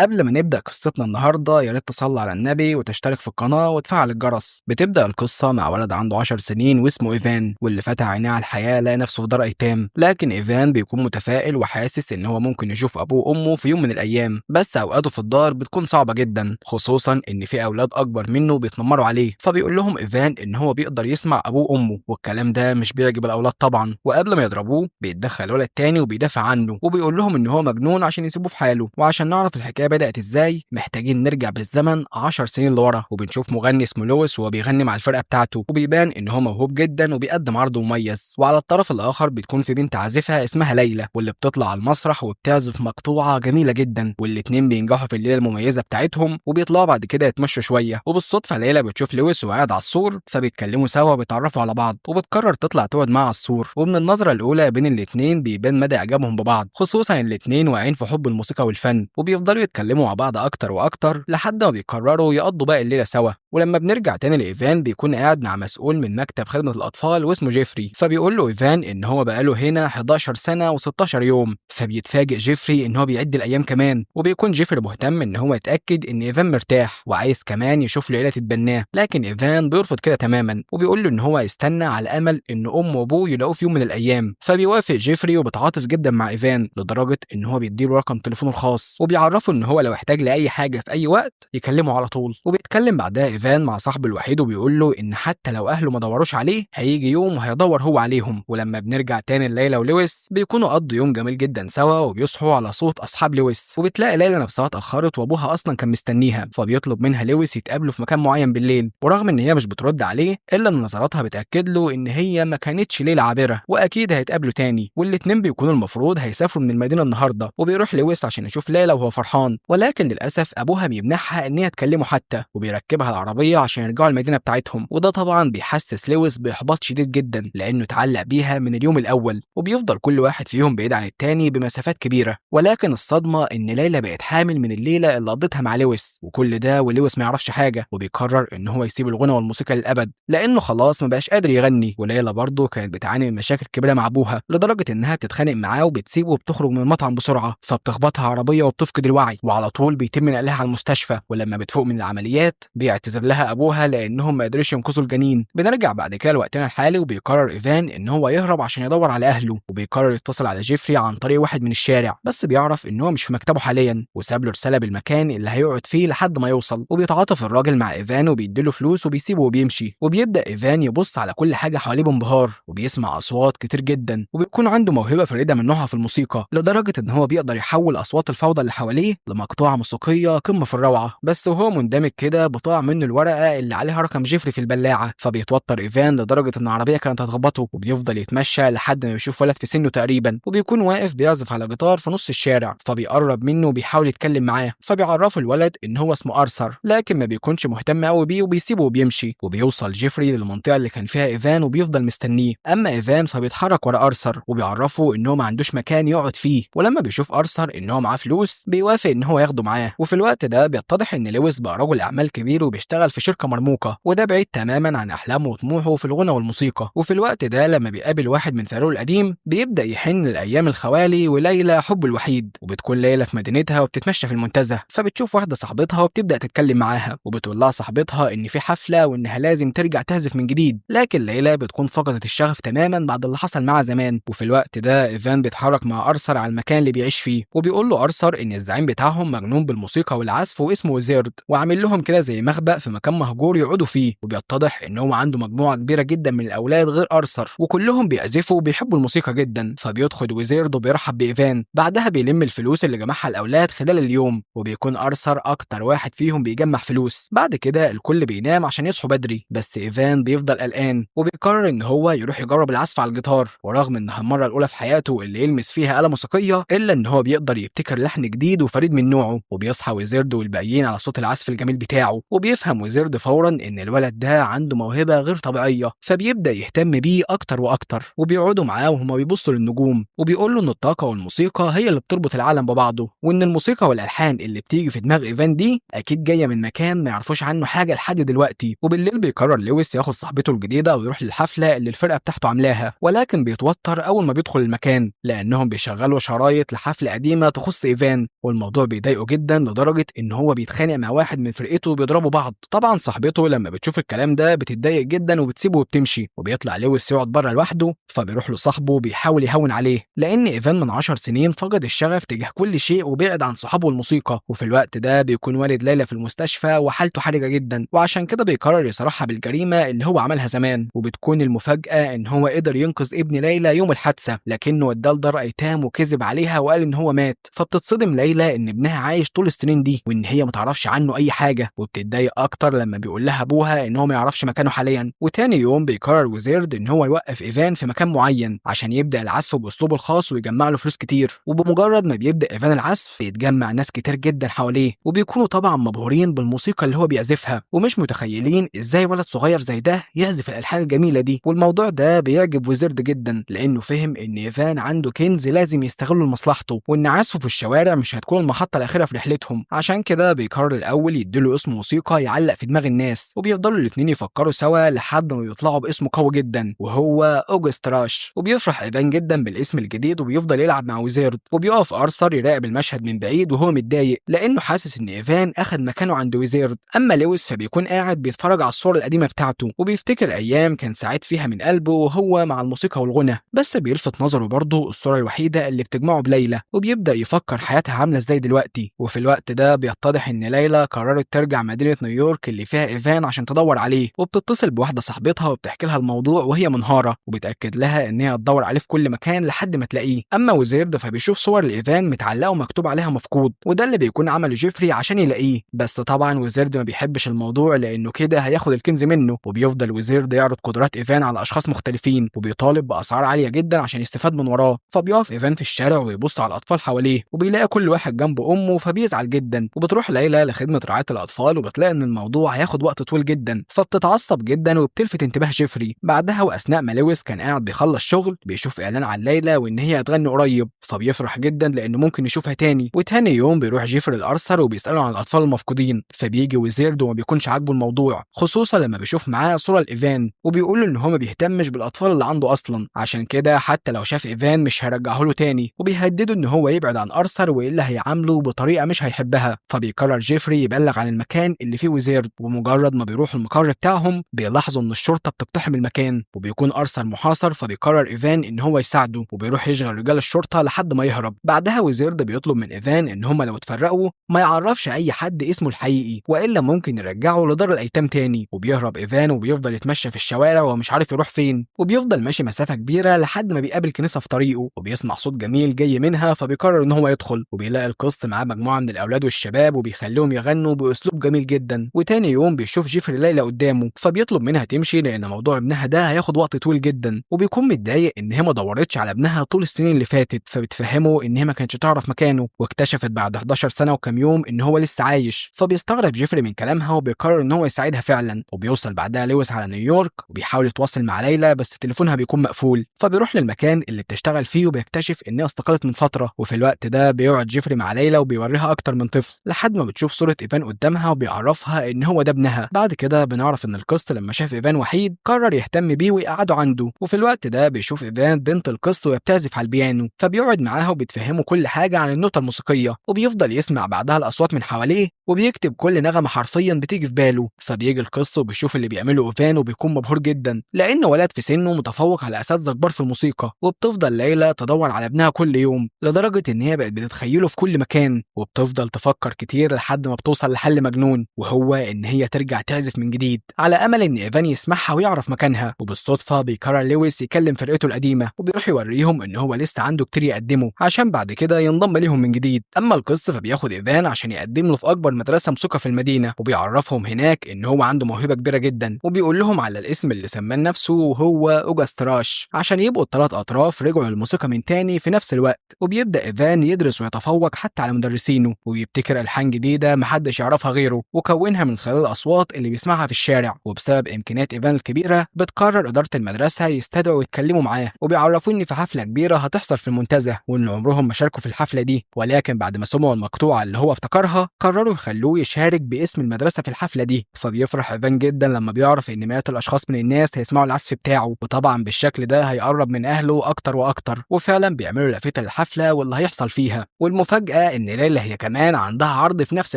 قبل ما نبدأ قصتنا النهاردة يا ريت تصلي على النبي وتشترك في القناة وتفعل الجرس. بتبدأ القصة مع ولد عنده 10 سنين واسمه إيفان، واللي فتح عينيه على الحياة لقى نفسه في دار أيتام. لكن إيفان بيكون متفائل وحاسس إن هو ممكن يشوف أبوه وأمه في يوم من الأيام، بس أوقاته في الدار بتكون صعبة جدا، خصوصا إن في أولاد أكبر منه بيتنمروا عليه. فبيقول لهم إيفان إن هو بيقدر يسمع أبوه وأمه، والكلام ده مش بيعجب الأولاد طبعا. وقبل ما يضربوه بيتدخل ولد تاني وبيدافع عنه وبيقول لهم إن هو مجنون عشان يسيبوه في حاله. وعشان نعرف الحكاية بدأت إزاي محتاجين نرجع بالزمن 10 سنين لورا، وبنشوف مغني اسمه لويس وهو بيغني مع الفرقة بتاعته، وبيبان إن هو موهوب جدا وبيقدم عرض مميز. وعلى الطرف الآخر بتكون في بنت عازفة اسمها ليلى، واللي بتطلع على المسرح وبتعزف مقطوعة جميلة جدا، والاتنين بينجحوا في الليلة المميزة بتاعتهم وبيطلعوا بعد كده يتمشوا شوية. وبالصدفة ليلى بتشوف لويس وهو قاعد على السور، فبيتكلموا سوا وبيتعرفوا على بعض، وبتقرر تطلع تقعد معاه على السور. ومن النظرة الأولى بين الاتنين بيبان مدى إعجابهم ببعض، خصوصا الاتنين واقعين في حب الموسيقى والفن، وبيفضلوا يتكلموا مع بعض أكتر وأكتر لحد ما بيقرروا يقضوا باقي الليلة سوا. ولما بنرجع تاني لإيفان بيكون قاعد مع مسؤول من مكتب خدمة الأطفال واسمه جيفري، فبيقول له إيفان إن هو بقاله هنا 11 سنة و16 يوم. فبيتفاجئ جيفري إن هو بيعد الأيام كمان، وبيكون جيفري مهتم إن هو يتأكد إن إيفان مرتاح وعايز كمان يشوف له عيلة تتبناه. لكن إيفان بيرفض كده تماما، وبيقول له إن هو يستنى على أمل إن أمه وأبوه يلاقوه في يوم من الأيام. فبيوافق جيفري وبيتعاطف جدا مع إيفان لدرجة إن هو بيديله رقم تليفونه الخاص، وبيعرفه إن هو لو احتاج لأي حاجة في أي وقت يكلمه على طول. وبيتكلم بعدها إيفان مع صاحبه الوحيد وبيقول له إن حتى لو أهله ما دوروش عليه هيجي يوم وهيدور هو عليهم. ولما بنرجع تاني ليلى ولويس بيكونوا قضوا يوم جميل جدا سوا، وبيصحوا على صوت أصحاب لويس، وبتلاقي ليلى نفسها اتأخرت وأبوها أصلا كان مستنيها. فبيطلب منها لويس يتقابلوا في مكان معين بالليل، ورغم إن هي مش بترد عليه إلا إن نظراتها بتأكد له إن هي ما كانتش ليلة عابرة وأكيد هيتقابلوا تاني. والاتنين بيكونوا المفروض هيسافروا من المدينة النهاردة، وبيروح لويس عشان يشوف ليلى وهو فرحان، ولكن للأسف أبوها بيمنعها إن هي تكلمه حتى، وبيركبها العربية عشان يرجعوا المدينة بتاعتهم. وده طبعا بيحسس لويس بإحباط شديد جدا لأنه اتعلق بيها من اليوم الأول، وبيفضل كل واحد فيهم بعيد عن التاني بمسافات كبيرة. ولكن الصدمة إن ليلى بقت حامل من الليلة اللي قضتها مع لويس، وكل ده ولويس ما يعرفش حاجة. وبيقرر إن هو يسيب الغنى والموسيقى للأبد لأنه خلاص ما بقاش قادر يغني. وليلى برضه كانت بتعاني من مشاكل كبيرة مع أبوها لدرجة إنها بتتخانق معاه وبتسيبه وبتخرج من المطعم بسرعة، فبتخبطها عربية وبتفقد الوعي، وعلى طول بيتم نقلها على المستشفى. ولما بتفوق من العمليات بيعتذر لها أبوها لأنهم ما قدروش ينقذوا الجنين. بنرجع بعد كده لوقتنا الحالي، وبيقرر إيفان إن هو يهرب عشان يدور على أهله، وبيقرر يتصل على جيفري عن طريق واحد من الشارع، بس بيعرف إن هو مش في مكتبه حاليا، وساب له رسالة بالمكان اللي هيقعد فيه لحد ما يوصل. وبيتعاطف الراجل مع إيفان وبيديله فلوس وبيسيبه وبيمشي. وبيبدأ إيفان يبص على كل حاجة حواليه بانبهار، وبيسمع أصوات كتير جدا، وبيكون عنده موهبة فريدة من نوعها في الموسيقى لدرجة إن هو بيقدر يحول أصوات الفوضى اللي حواليه لمقطوعة موسيقية قمة في الروعة. بس وهو مندمج كده بتقع منه الورقة اللي عليها رقم جيفري في البلاعة، فبيتوتر إيفان لدرجة إن العربية كانت هتخبطه، وبيفضل يتمشى لحد ما بيشوف ولد في سنه تقريبا، وبيكون واقف بيعزف على جيتار في نص الشارع. فبيقرب منه وبيحاول يتكلم معاه، فبيعرفه الولد إن هو اسمه أرثر، لكن ما بيكونش مهتم قوي بيه وبيسيبه وبيمشي. وبيوصل جيفري للمنطقة اللي كان فيها إيفان وبيفضل مستنيه. أما إيفان فبيتحرك ورا أرثر وبيعرفه إن هو ما عندوش مكان يقعد فيه، ولما بيشوف أرثر إن هو معاه فلوس بيوافق إن هو ياخده معاه. وفي الوقت ده بيتضح إن لويس بقى رجل أعمال كبير وبيشتغل في شركة مرموقة، وده بعيد تماما عن أحلامه وطموحه في الغنى والموسيقى. وفي الوقت ده لما بيقابل واحد من ثروه القديم بيبدأ يحن لأيام الخوالي وليلى حبه الوحيد. وبتكون ليلى في مدينتها وبتتمشى في المنتزه، فبتشوف واحدة صاحبتها وبتبدأ تتكلم معاها، وبتقول لها صاحبتها إن في حفلة وإنها لازم ترجع تعزف من جديد. لكن ليلى بتكون فقدت الشغف تماما بعد اللي حصل معاها زمان. وفي الوقت ده إيفان بيتحرك مع أرثر على المكان اللي بيعيش فيه، وبيقول له أرثر إن الزعيم بتاعهم مجنون بالموسيقى والعزف واسمه ويزيرد، وعامل لهم كده زي مخبأ في مكان مهجور يقعدوا فيه. وبيتضح إن هو عنده مجموعة كبيرة جدا من الأولاد غير أرثر، وكلهم بيعزفوا وبيحبوا الموسيقى جدا. فبيدخل ويزيرد وبيرحب بإيفان، بعدها بيلم الفلوس اللي جمعها الأولاد خلال اليوم، وبيكون أرثر أكتر واحد فيهم بيجمع فلوس. بعد كده الكل بينام عشان يصحوا بدري، بس إيفان بيفضل قلقان وبيقرر إن هو يروح يجرب العزف على الجيتار. ورغم إنها المرة الأولى في حياته اللي يلمس فيها آلة موسيقية إلا إن هو بيقدر يبتكر لحن جديد وفريد من نوعه. وبيصحى ويزيرد والباقيين على صوت العزف الجميل بتاعه، وبيفهم فبيفهم ويزيرد فورا إن الولد ده عنده موهبة غير طبيعية، فبيبدأ يهتم بيه أكتر وأكتر، وبيقعدوا معاه وهما بيبصوا للنجوم، وبيقول له إن الطاقة والموسيقى هي اللي بتربط العالم ببعضه، وإن الموسيقى والألحان اللي بتيجي في دماغ إيفان دي أكيد جاية من مكان ما يعرفوش عنه حاجة لحد دلوقتي. وبالليل بيقرر لويس ياخد صاحبته الجديدة ويروح للحفلة اللي الفرقة بتاعته عاملاها، ولكن بيتوتر أول ما بيدخل المكان لأنهم بيشغلوا شرايط لحفلة قديمة تخص إيفان، والموضوع بيضايقه جدا لدرجة إن هو بيتخانق مع واحد من فرقته وبيضربوا بعض. طبعا صاحبته لما بتشوف الكلام ده بتتضايق جدا وبتسيبه وبتمشي، وبيطلع لويس يقعد بره لوحده، فبيروح له صاحبه بيحاول يهون عليه لأن إيفان من 10 سنين فقد الشغف تجاه كل شيء وبعد عن صحابه والموسيقى، وفي الوقت ده بيكون والد ليلى في المستشفى وحالته حرجة جدا، وعشان كده بيقرر يصارحها بالجريمة اللي هو عملها زمان. وبتكون المفاجأة إن هو قدر ينقذ ابن ليلى يوم الحادثة، لكنه اداه لدار أيتام وكذب عليها وقال إن هو مات، فبتتصدم ليلى إن ابنها عايش طول السنين دي وإن هي متعرفش عنه أي حاجة، وبتتضايق أكتر لما بيقول لها أبوها إن هو ما يعرفش مكانه حاليا. وتاني يوم بيقرر ويزيرد إن هو يوقف إيفان في مكان معين عشان يبدأ العزف بأسلوبه الخاص ويجمع له فلوس كتير، وبمجرد ما بيبدأ إيفان العزف بيتجمع ناس كتير جدا حواليه، وبيكونوا طبعا مبهورين بالموسيقى اللي هو بيعزفها ومش متخيلين إزاي ولد صغير زي ده يعزف الألحان الجميلة دي. والموضوع ده بيعجب ويزيرد جدا لأنه فهم إن إيفان عنده كنز لازم يستغله لمصلحته، وإن عزفه في الشوارع مش هتكون المحطة الأخيرة في رحلتهم. عشان كده بيقرر الأول يديله اسم موسيقى يعلق في دماغ الناس، وبيفضلوا الاتنين يفكروا سوا لحد ما بيطلعوا باسم قوي جدا وهو أوجست راش. وبيفرح إيفان جدا بالاسم الجديد وبيفضل يلعب مع ويزيرد، وبيقف أرثر يراقب المشهد من بعيد وهو متضايق لأنه حاسس إن إيفان أخد مكانه عند ويزيرد. أما لويس فبيكون قاعد بيتفرج على الصور القديمة بتاعته وبيفتكر أيام كان سعيد فيها من قلبه وهو مع الموسيقى والغنى، بس بيلفت نظره برضه الصورة الوحيدة اللي بتجمعه بليلى، وبيبدأ يفكر حياتها عاملة ازاي دلوقتي. وفي الوقت ده بيتضح إن ليلى قررت ترجع مدينة نيويورك اللي فيها إيفان عشان تدور عليه، وبتتصل بواحدة صاحبتها وبتحكي لها الموضوع وهي منهارة، وبتأكد لها إن هي هتدور عليه في كل مكان لحد ما تلاقيه. أما ويزيرد فبيشوف صور لإيفان متعلقة ومكتوب عليها مفقود، وده اللي بيكون عمله جيفري عشان يلاقيه، بس طبعا ويزيرد ما بيحبش الموضوع لأنه كده هياخد الكنز منه. وبيفضل ويزيرد يعرض قدرات إيفان على أشخاص مختلفين وبيطالب بأسعار عالية جدا عشان يستفاد من وراه. فبيقف إيفان في الشارع ويبص على الأطفال حواليه وبيلاقي كل واحد جنب أمه فبيزعل جدا، وبتروح ليلى لخدمة رعاية الأطفال وبتلاقي إن الموضوع هياخد وقت طويل جدا، فبتتعصب جدا وبتلفت انتباه جيفري. بعدها وأثناء ما لويس كان قاعد بيخلص شغل بيشوف إعلان عن ليلى وإن هي هتغني قريب، فبيفرح جدا لأنه ممكن يشوفها تاني. وتاني يوم بيروح جيفري الأرثر وبيسأله عن الأطفال المفقودين، فبيجي ويزيرد وما بيكونش عاجبه الموضوع خصوصا لما بيشوف معاه صورة لإيفان، وبيقول له إن هو ما بيهتمش بالأطفال اللي عنده أصلا، عشان كده حتى لو شاف إيفان مش هيرجعه له تاني، وبيهدده إن هو يبعد عن أرثر وإلا هيعامله بطريقة مش هيحبها. فبيقرر جيفري يبلغ عن المكان اللي فيه ويزيرد، ومجرد ما بيروحوا المقر بتاعهم بيلاحظوا إن الشرطة بتقتحم المكان وبيكون أرثر محاصر، فبيقرر إيفان إن هو يساعده وبيروح يشغل رجال الشرطة لحد ما يهرب. بعدها ويزيرد بيطلب من إيفان إن هما لو اتفرقوا ما يعرفش أي حد اسمه الحقيقي وإلا ممكن يرجعه لدار الأيتام تاني. وبيهرب إيفان وبيفضل يتمشى في الشوارع ومش عارف يروح فين، وبيفضل ماشي مسافة كبيرة لحد ما بيقابل كنيسة في طريقه وبيسمع صوت جميل جاي منها، فبيقرر إن هو يدخل وبيلاقي القسط معاه مجموعة من الأولاد والشباب وبيخليهم يغنوا بأسلوب جميل جدا. وتاني يوم بيشوف جيفري ليلى قدامه فبيطلب منها تمشي لأن موضوع ابنها ده هياخد وقت طويل جدا، وبيكون متضايق إن هي ما دورتش على ابنها طول السنين اللي فاتت، فبتفهمه إن هي ما كانتش تعرف مكانه واكتشفت بعد 11 سنة وكام يوم إن هو لسه عايش. فبيستغرب جيفري من كلامها وبيقرر إن هو يساعدها فعلا، وبيوصل بعدها لويس على نيويورك وبيحاول يتواصل مع ليلى بس تليفونها بيكون مقفول، فبيروح للمكان اللي بتشتغل فيه وبيكتشف إنها استقالت من فترة. وفي الوقت ده بيقعد جيفري مع ليلى وبيوريها أكتر من طفل لحد ما بتشوف صورة إيفان قدامها وبيعرفها إن هو ده ابنها. بعد كده بنعرف إن القسط لما شاف إيفان وحيد قرر يهتم بيه ويقعده عنده، وفي الوقت ده بيشوف إيفان بنت القسط وهي بتعزف على البيانو، فبيقعد معاها وبتفهمه كل حاجة عن النوتة الموسيقية، وبيفضل يسمع بعدها الأصوات من حواليه وبيكتب كل نغمة حرفيا بتيجي في باله. فبيجي القسط وبيشوف اللي بيعمله إيفان وبيكون مبهور جدا لأنه ولد في سنه متفوق على أساتذة كبار في الموسيقى. وبتفضل ليلى تدور على ابنها كل يوم لدرجة إن هي بقت بتتخيله في كل مكان، وبتفضل تفكر كتير لحد ما بتوصل لحل مجنون وهو إن هي ترجع تعزف من جديد على أمل إن إيفان يسمعها ويعرف مكانها. وبالصدفة بيقرر لويس يكلم فرقته القديمة وبيروح يوريهم إن هو لسه عنده كتير يقدمه عشان بعد كده ينضم ليهم من جديد. أما القسط فبياخد إيفان عشان يقدم له في أكبر مدرسة موسيقى في المدينة، وبيعرفهم هناك إن هو عنده موهبة كبيرة جدا، وبيقول لهم على الاسم اللي سماه نفسه وهو أوجست راش عشان يبقوا الثلاث أطراف رجعوا للموسيقى من تاني في نفس الوقت. وبيبدأ إيفان يدرس ويتفوق حتى على مدرسينه وبيبتكر ألحان جديدة محدش يعرفها غيره وكونها عارفينها من خلال الأصوات اللي بيسمعها في الشارع. وبسبب إمكانيات إيفان الكبيرة بتقرر إدارة المدرسة يستدعوا ويتكلموا معاه، وبيعرفوه إن في حفلة كبيرة هتحصل في المنتزه وإن عمرهم ما شاركوا في الحفلة دي، ولكن بعد ما سمعوا المقطوعة اللي هو افتكرها قرروا يخلوه يشارك باسم المدرسة في الحفلة دي. فبيفرح إيفان جدا لما بيعرف إن مئات الأشخاص من الناس هيسمعوا العزف بتاعه، وطبعا بالشكل ده هيقرب من أهله أكتر وأكتر. وفعلا بيعملوا لافتة للحفلة واللي هيحصل فيها. والمفاجأة إن ليلى هي كمان عندها عرض في نفس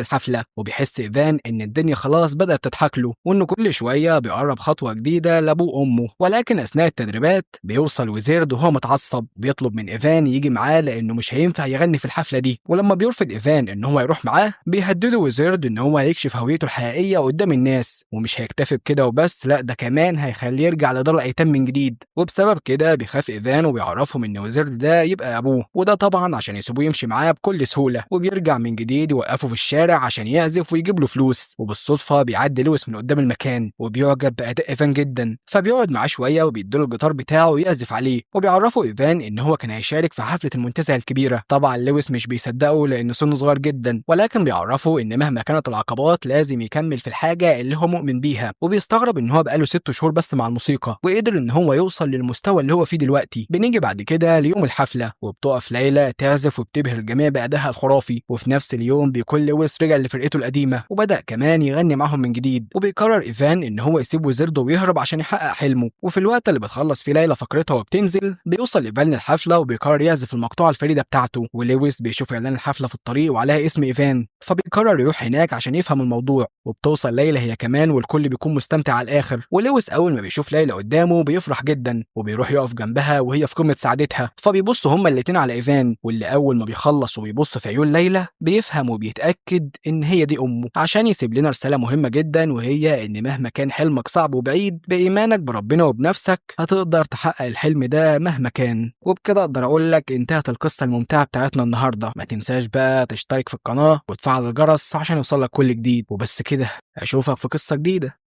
الحفلة، وبيحس إيفان إن الدنيا خلاص بدأت تضحك له وإنه كل شوية بيقرب خطوة جديدة لأبوه وأمه. ولكن أثناء التدريبات بيوصل ويزيرد وهو متعصب، بيطلب من إيفان يجي معاه لأنه مش هينفع يغني في الحفلة دي. ولما بيرفض إيفان إن هو يروح معاه بيهدده ويزيرد إن هو هيكشف هويته الحقيقية قدام الناس، ومش هيكتفي بكده وبس، لا ده كمان هيخليه يرجع لدار الأيتام من جديد. وبسبب كده بيخاف إيفان وبيعرفهم إن ويزيرد ده يبقى أبوه، وده طبعا عشان يسيبوه يمشي معاه بكل سهولة. وبيرجع من جديد يوقفه في الشارع عشان يعزف ويجيب له فلوس. وبالصدفة بيعدي لويس من قدام المكان وبيعجب بأداء إيفان جدا، فبيقعد معاه شوية وبيديله الجيتار بتاعه ويعزف عليه. وبيعرفوا إيفان إن هو كان هيشارك في حفلة المنتزه الكبيرة. طبعا لويس مش بيصدقه لأن سنه صغير جدا، ولكن بيعرفوا إن مهما كانت العقبات لازم يكمل في الحاجة اللي هو مؤمن بيها. وبيستغرب إن هو بقاله 6 شهور بس مع الموسيقى وقدر إن هو يوصل للمستوى اللي هو فيه دلوقتي. بنيجي بعد كده ليوم الحفلة وبتقف ليلى تعزف وبتبهر الجميع بأدائها الخرافي. وفي نفس اليوم بيكون لويس رجع لفرقته القديمة وبدأ كمان يغني معاهم من جديد. وبيقرر إيفان إن هو يسيب ويزيرد ويهرب عشان يحقق حلمه. وفي الوقت اللي بتخلص فيه ليلى فقرتها وبتنزل بيوصل إيفان للحفلة وبيقرر يعزف المقطوعة الفريدة بتاعته. ولويس بيشوف إعلان الحفلة في الطريق وعليها اسم إيفان، فبيقرر يروح هناك عشان يفهم الموضوع. وبتوصل ليلى هي كمان والكل بيكون مستمتع على الآخر. ولويس أول ما بيشوف ليلى قدامه بيفرح جدا وبيروح يقف جنبها وهي في قمة سعادتها. فبيبصوا هما الاتنين على إيفان، واللي أول ما بيخلص وبيبص في عيون ليلى بيفهم وبيتأكد إن هي دي أمه، عشان يسيب لنا رسالة مهمة جدا، وهي إن مهما كان حلمك صعب وبعيد بإيمانك بربنا وبنفسك هتقدر تحقق الحلم ده مهما كان. وبكده أقدر أقول لك انتهت القصة الممتعة بتاعتنا النهاردة. ما تنساش بقى تشترك في القناة وتفعل الجرس عشان يوصلك كل جديد. وبس كده، أشوفك في قصة جديدة.